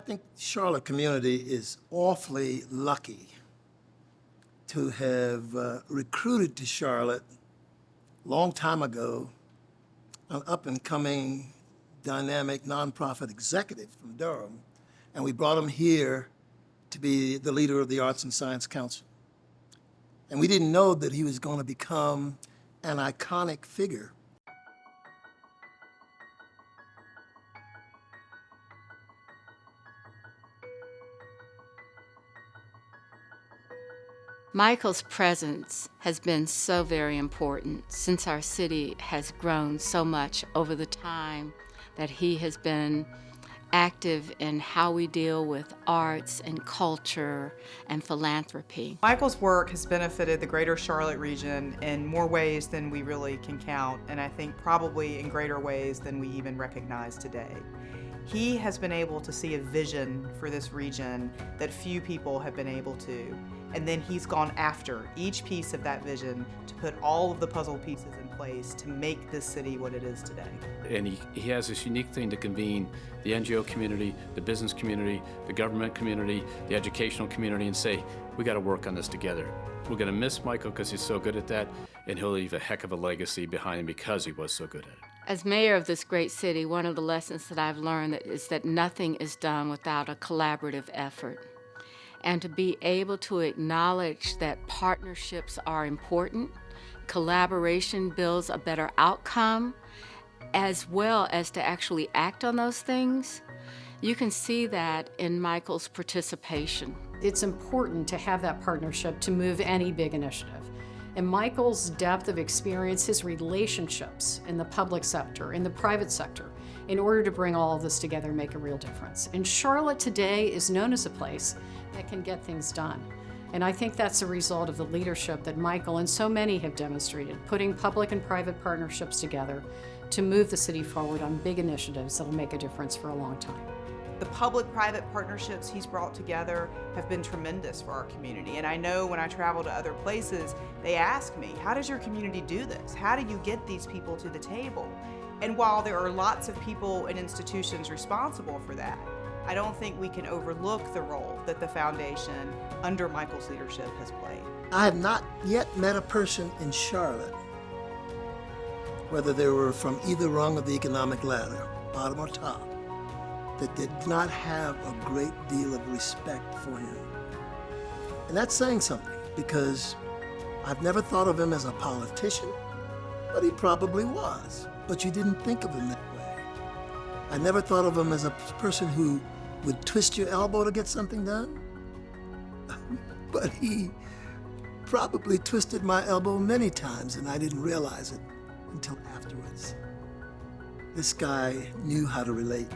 think Charlotte community is awfully lucky to have recruited to Charlotte a long time ago an up-and-coming, dynamic nonprofit executive from Durham, and we brought him here to be the leader of the Arts and Science Council. And we didn't know that he was going to become an iconic figure. Michael's presence has been so very important since our city has grown so much over the time that he has been active in how we deal with arts and culture and philanthropy. Michael's work has benefited the greater Charlotte region in more ways than we really can count, and I think probably in greater ways than we even recognize today. He has been able to see a vision for this region that few people have been able to, and then he's gone after each piece of that vision to put all of the puzzle pieces in place to make this city what it is today. And he has this unique thing to convene the NGO community, the business community, the government community, the educational community, and say, we got to work on this together. We're going to miss Michael because he's so good at that, and he'll leave a heck of a legacy behind him because he was so good at it. As mayor of this great city, one of the lessons that I've learned is that nothing is done without a collaborative effort. And to be able to acknowledge that partnerships are important, collaboration builds a better outcome, as well as to actually act on those things, you can see that in Michael's participation. It's important to have that partnership to move any big initiative. And Michael's depth of experience, his relationships in the public sector, in the private sector, in order to bring all of this together and make a real difference. And Charlotte today is known as a place that can get things done. And I think that's a result of the leadership that Michael and so many have demonstrated, putting public and private partnerships together to move the city forward on big initiatives that will make a difference for a long time. The public-private partnerships he's brought together have been tremendous for our community. And I know when I travel to other places, they ask me, how does your community do this? How do you get these people to the table? And while there are lots of people and institutions responsible for that, I don't think we can overlook the role that the foundation under Michael's leadership has played. I have not yet met a person in Charlotte, whether they were from either rung of the economic ladder, bottom or top, that did not have a great deal of respect for him. And that's saying something, because I've never thought of him as a politician, but he probably was. But you didn't think of him that way. I never thought of him as a person who would twist your elbow to get something done, but he probably twisted my elbow many times and I didn't realize it until afterwards. This guy knew how to relate.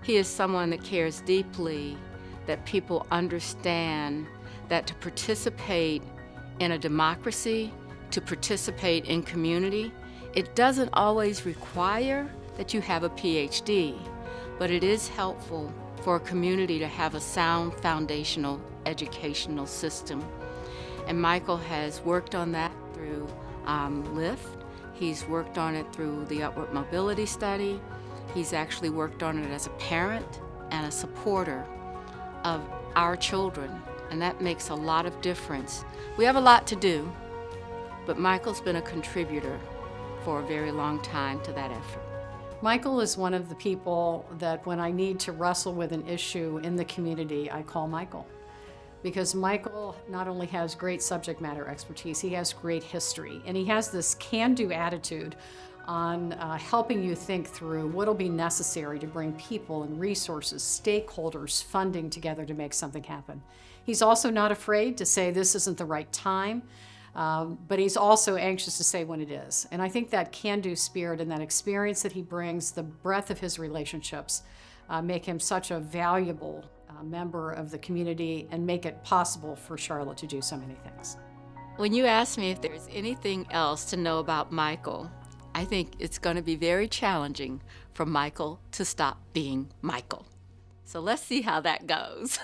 He is someone that cares deeply that people understand that to participate in a democracy, to participate in community, it doesn't always require that you have a PhD, but it is helpful for a community to have a sound foundational educational system. And Michael has worked on that through LIFT. He's worked on it through the Upward Mobility Study. He's actually worked on it as a parent and a supporter of our children, and that makes a lot of difference. We have a lot to do, but Michael's been a contributor for a very long time to that effort. Michael is one of the people that when I need to wrestle with an issue in the community, I call Michael. Because Michael not only has great subject matter expertise, he has great history, and he has this can-do attitude on helping you think through what'll be necessary to bring people and resources, stakeholders, funding together to make something happen. He's also not afraid to say this isn't the right time, but he's also anxious to say when it is. And I think that can-do spirit and that experience that he brings, the breadth of his relationships, make him such a valuable member of the community and make it possible for Charlotte to do so many things. When you ask me if there's anything else to know about Michael, I think it's going to be very challenging for Michael to stop being Michael. So let's see how that goes.